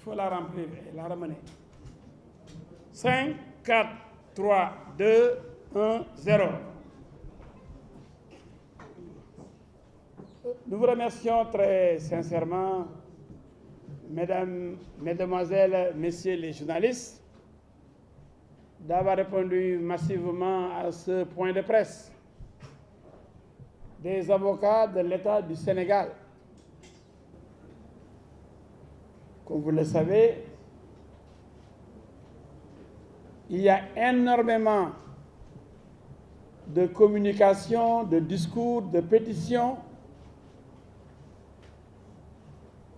faut la remplir et la ramener. 5, 4, 3, 2, 1, 0. Nous vous remercions très sincèrement, mesdames, mesdemoiselles, messieurs les journalistes, d'avoir répondu massivement à ce point de presse des avocats de l'État du Sénégal. Comme vous le savez, il y a énormément de communications, de discours, de pétitions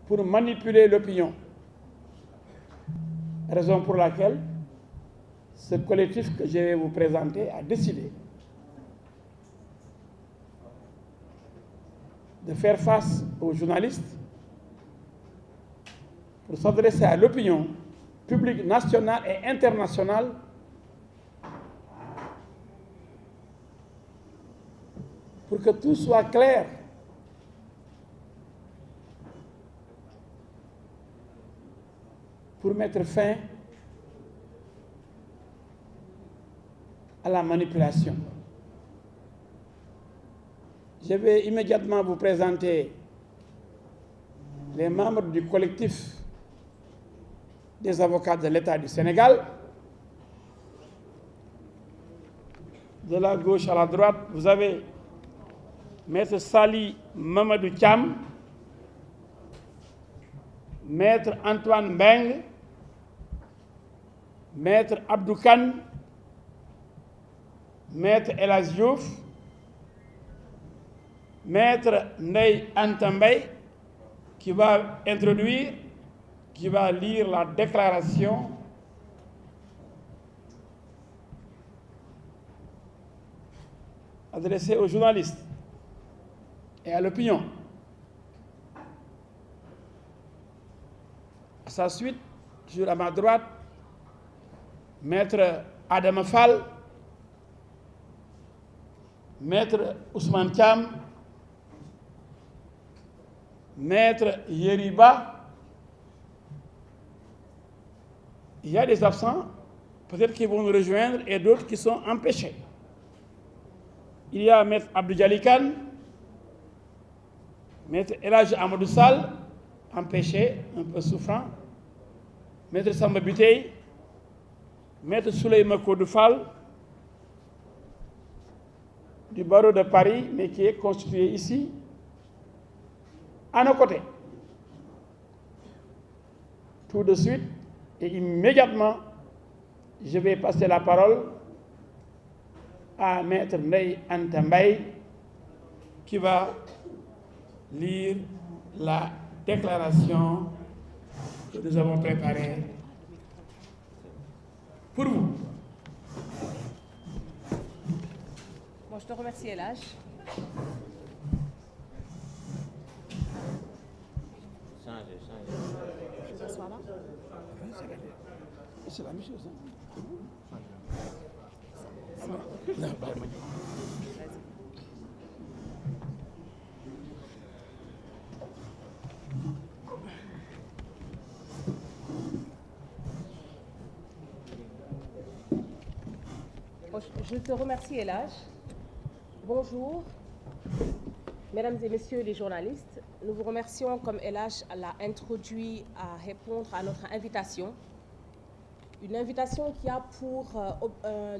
pour manipuler l'opinion. Raison pour laquelle ce collectif que je vais vous présenter a décidé de faire face aux journalistes pour s'adresser à l'opinion publique nationale et internationale pour que tout soit clair. Pour mettre fin à la manipulation. Je vais immédiatement vous présenter les membres du collectif des avocats de l'État du Sénégal. De la gauche à la droite, vous avez Maître Sali Mamadou Thiam, Maître Antoine Mbeng, Maître Abdou Kane, Maître El Hadji Diouf, Maître Ndeye Anta Mbaye, qui va introduire, qui va lire la déclaration adressée aux journalistes et à l'opinion. À sa suite, toujours à ma droite, Maître Adama Fall, Maître Ousmane Thiam, Maître Yeriba. Il y a des absents, peut-être qu'ils vont nous rejoindre, et d'autres qui sont empêchés. Il y a Maître Abdou Djalikan, Maître El Hadji Amadou Sall, empêché, un peu souffrant, Maître Samba Biteye, Maître Souleymane Kodou Fall, du barreau de Paris, mais qui est constitué ici, à nos côtés. Tout de suite et immédiatement, je vais passer la parole à Maître Ndeye Anta Mbaye, qui va lire la déclaration que nous avons préparée pour vous. Bon, je te remercie, El Hadji. Je m'assois là. C'est la même chose. Je te remercie, El Hadji. Bonjour, mesdames et messieurs les journalistes. Nous vous remercions, comme El Hadji l'a introduit, à répondre à notre invitation. Une invitation qui a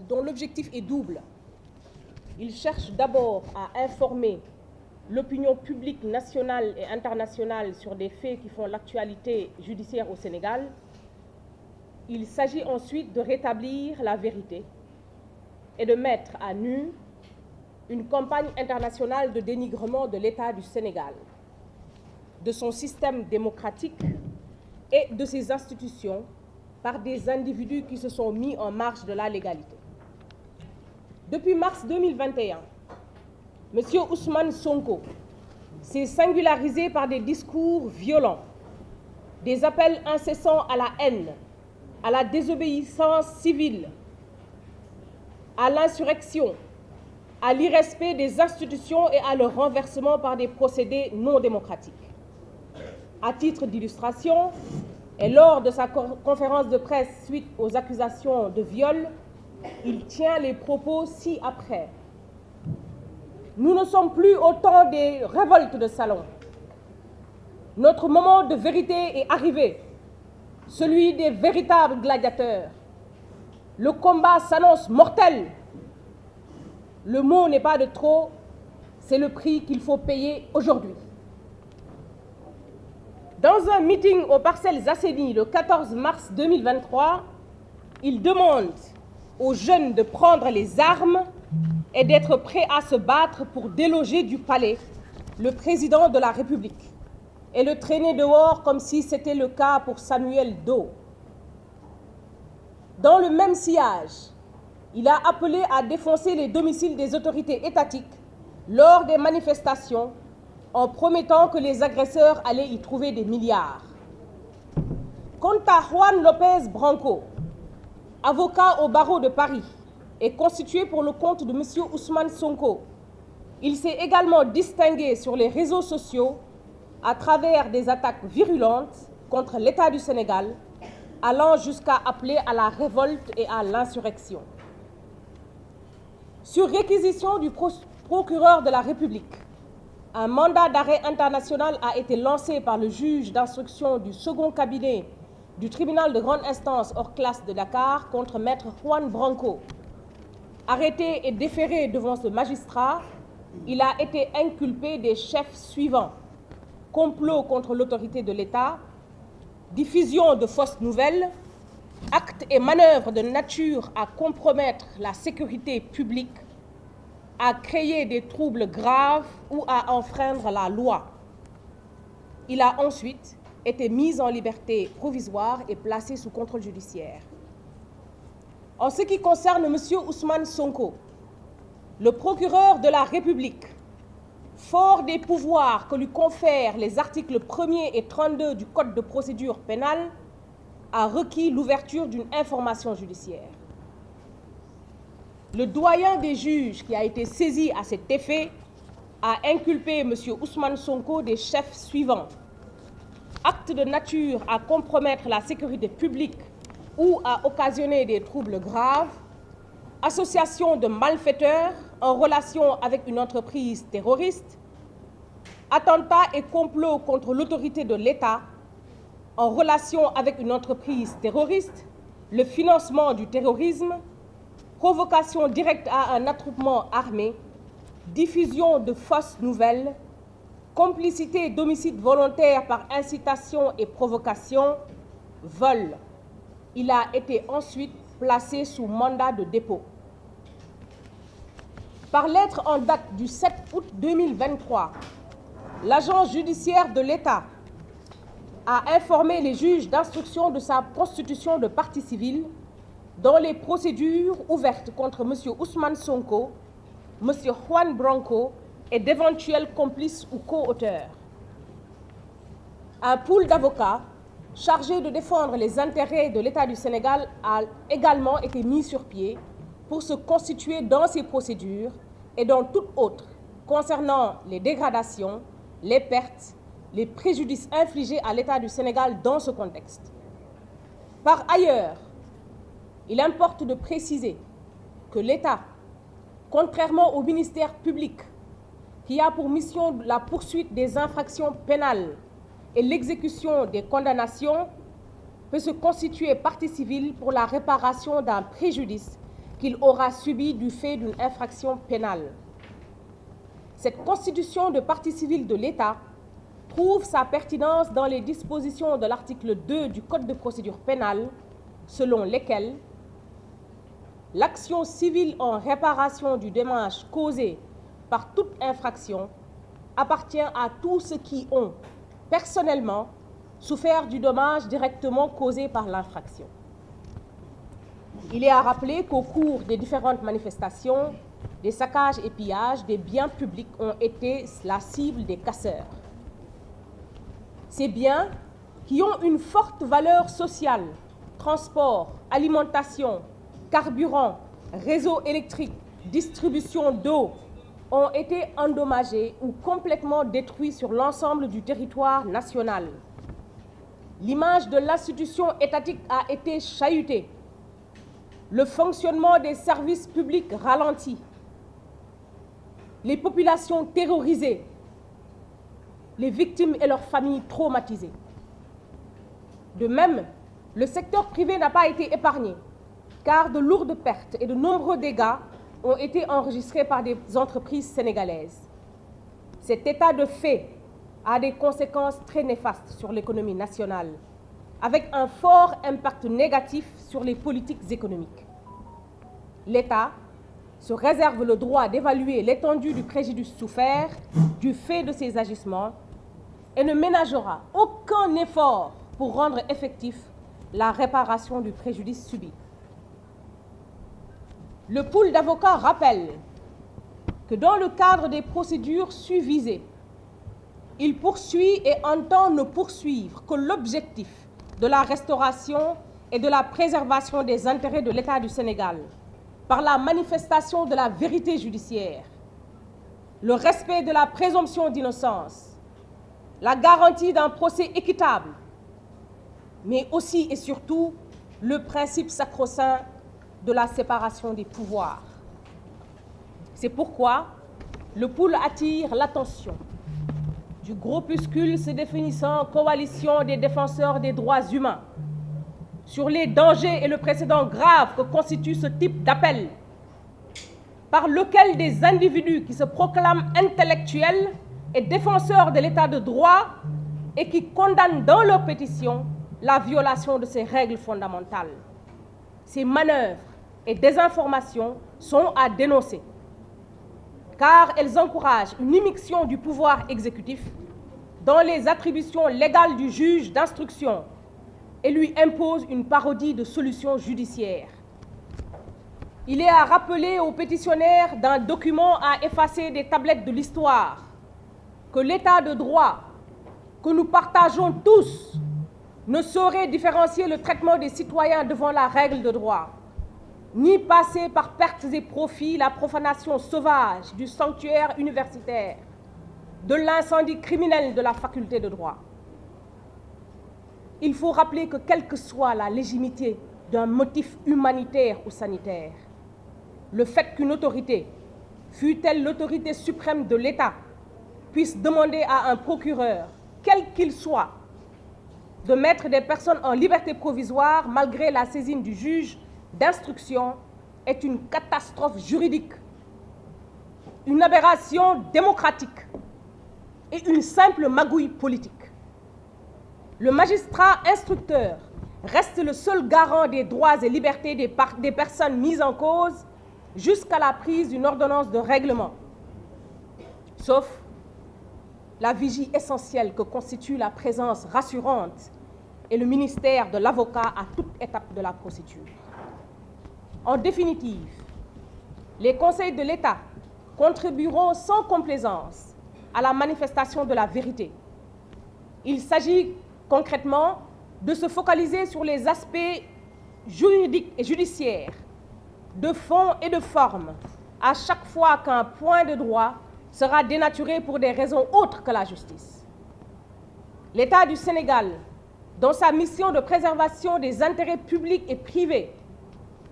dont l'objectif est double. Il cherche d'abord à informer l'opinion publique nationale et internationale sur des faits qui font l'actualité judiciaire au Sénégal. Il s'agit ensuite de rétablir la vérité et de mettre à nu une campagne internationale de dénigrement de l'État du Sénégal, de son système démocratique et de ses institutions par des individus qui se sont mis en marge de la légalité. Depuis mars 2021, M. Ousmane Sonko s'est singularisé par des discours violents, des appels incessants à la haine, à la désobéissance civile, à l'insurrection, à l'irrespect des institutions et à leur renversement par des procédés non démocratiques. À titre d'illustration, Et lors de sa conférence de presse suite aux accusations de viol, il tient les propos ci-après. Nous ne sommes plus au temps des révoltes de salon. Notre moment de vérité est arrivé, celui des véritables gladiateurs. Le combat s'annonce mortel. Le mot n'est pas de trop, c'est le prix qu'il faut payer aujourd'hui. Dans un meeting aux Parcelles Assainies le 14 mars 2023, il demande aux jeunes de prendre les armes et d'être prêts à se battre pour déloger du palais le président de la République et le traîner dehors comme si c'était le cas pour Samuel Doe. Dans le même sillage, il a appelé à défoncer les domiciles des autorités étatiques lors des manifestations en promettant que les agresseurs allaient y trouver des milliards. Quant à Juan López Branco, avocat au barreau de Paris et constitué pour le compte de M. Ousmane Sonko, il s'est également distingué sur les réseaux sociaux à travers des attaques virulentes contre l'État du Sénégal, allant jusqu'à appeler à la révolte et à l'insurrection. Sur réquisition du procureur de la République, un mandat d'arrêt international a été lancé par le juge d'instruction du second cabinet du tribunal de grande instance hors classe de Dakar contre maître Juan Branco. Arrêté et déféré devant ce magistrat, il a été inculpé des chefs suivants: complot contre l'autorité de l'État, diffusion de fausses nouvelles, actes et manœuvres de nature à compromettre la sécurité publique, à créer des troubles graves ou à enfreindre la loi. Il a ensuite été mis en liberté provisoire et placé sous contrôle judiciaire. En ce qui concerne M. Ousmane Sonko, le procureur de la République, fort des pouvoirs que lui confèrent les articles 1er et 32 du Code de procédure pénale, a requis l'ouverture d'une information judiciaire. Le doyen des juges qui a été saisi à cet effet a inculpé M. Ousmane Sonko des chefs suivants: acte de nature à compromettre la sécurité publique ou à occasionner des troubles graves, association de malfaiteurs en relation avec une entreprise terroriste, attentat et complot contre l'autorité de l'État en relation avec une entreprise terroriste, le financement du terrorisme, provocation directe à un attroupement armé, diffusion de fausses nouvelles, complicité d'homicide volontaire par incitation et provocation, vol. Il a été ensuite placé sous mandat de dépôt. Par lettre en date du 7 août 2023, l'agence judiciaire de l'État a informé les juges d'instruction de sa constitution de partie civile dans les procédures ouvertes contre M. Ousmane Sonko, M. Juan Branco et d'éventuels complices ou co-auteurs. Un pool d'avocats chargé de défendre les intérêts de l'État du Sénégal a également été mis sur pied pour se constituer dans ces procédures et dans toutes autres concernant les dégradations, les pertes, les préjudices infligés à l'État du Sénégal dans ce contexte. Par ailleurs, il importe de préciser que l'État, contrairement au ministère public, qui a pour mission la poursuite des infractions pénales et l'exécution des condamnations, peut se constituer partie civile pour la réparation d'un préjudice qu'il aura subi du fait d'une infraction pénale. Cette constitution de partie civile de l'État trouve sa pertinence dans les dispositions de l'article 2 du Code de procédure pénale, selon lesquelles l'action civile en réparation du dommage causé par toute infraction appartient à tous ceux qui ont, personnellement, souffert du dommage directement causé par l'infraction. Il est à rappeler qu'au cours des différentes manifestations, des saccages et pillages des biens publics ont été la cible des casseurs. Ces biens, qui ont une forte valeur sociale, transport, alimentation, carburant, réseau électrique, distribution d'eau, ont été endommagés ou complètement détruits sur l'ensemble du territoire national. L'image de l'institution étatique a été chahutée. Le fonctionnement des services publics ralenti. Les populations terrorisées. Les victimes et leurs familles traumatisées. De même, le secteur privé n'a pas été épargné, car de lourdes pertes et de nombreux dégâts ont été enregistrés par des entreprises sénégalaises. Cet état de fait a des conséquences très néfastes sur l'économie nationale, avec un fort impact négatif sur les politiques économiques. L'État se réserve le droit d'évaluer l'étendue du préjudice souffert du fait de ces agissements et ne ménagera aucun effort pour rendre effectif la réparation du préjudice subi. Le pool d'avocats rappelle que dans le cadre des procédures susvisées, il poursuit et entend ne poursuivre que l'objectif de la restauration et de la préservation des intérêts de l'État du Sénégal par la manifestation de la vérité judiciaire, le respect de la présomption d'innocence, la garantie d'un procès équitable, mais aussi et surtout le principe sacro-saint de la séparation des pouvoirs. C'est pourquoi le pool attire l'attention du groupuscule se définissant coalition des défenseurs des droits humains sur les dangers et le précédent grave que constitue ce type d'appel par lequel des individus qui se proclament intellectuels et défenseurs de l'état de droit et qui condamnent dans leur pétition la violation de ces règles fondamentales. Ces manœuvres et désinformations sont à dénoncer, car elles encouragent une immixtion du pouvoir exécutif dans les attributions légales du juge d'instruction et lui imposent une parodie de solutions judiciaires. Il est à rappeler aux pétitionnaires d'un document à effacer des tablettes de l'histoire que l'état de droit que nous partageons tous ne saurait différencier le traitement des citoyens devant la règle de droit, ni passer par pertes et profits la profanation sauvage du sanctuaire universitaire, de l'incendie criminel de la faculté de droit. Il faut rappeler que quelle que soit la légitimité d'un motif humanitaire ou sanitaire, le fait qu'une autorité, fût-elle l'autorité suprême de l'État, puisse demander à un procureur, quel qu'il soit, de mettre des personnes en liberté provisoire malgré la saisine du juge d'instruction est une catastrophe juridique, une aberration démocratique et une simple magouille politique. Le magistrat instructeur reste le seul garant des droits et libertés des personnes mises en cause jusqu'à la prise d'une ordonnance de règlement, sauf la vigie essentielle que constitue la présence rassurante et le ministère de l'avocat à toute étape de la procédure. En définitive, les conseils de l'État contribueront sans complaisance à la manifestation de la vérité. Il s'agit concrètement de se focaliser sur les aspects juridiques et judiciaires, de fond et de forme, à chaque fois qu'un point de droit sera dénaturé pour des raisons autres que la justice. L'État du Sénégal, dans sa mission de préservation des intérêts publics et privés,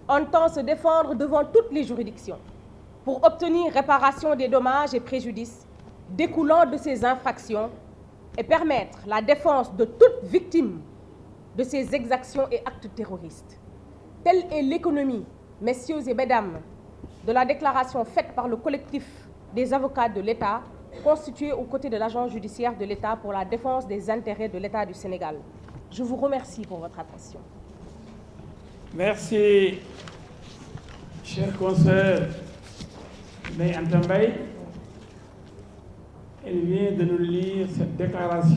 entend se défendre devant toutes les juridictions pour obtenir réparation des dommages et préjudices découlant de ces infractions et permettre la défense de toute victime de ces exactions et actes terroristes. Telle est l'économie, messieurs et mesdames, de la déclaration faite par le collectif des avocats de l'État, constitué aux côtés de l'agence judiciaire de l'État pour la défense des intérêts de l'État du Sénégal. Je vous remercie pour votre attention. Merci, cher consoeur Ndeye Anta Mbaye. Elle vient de nous lire cette déclaration.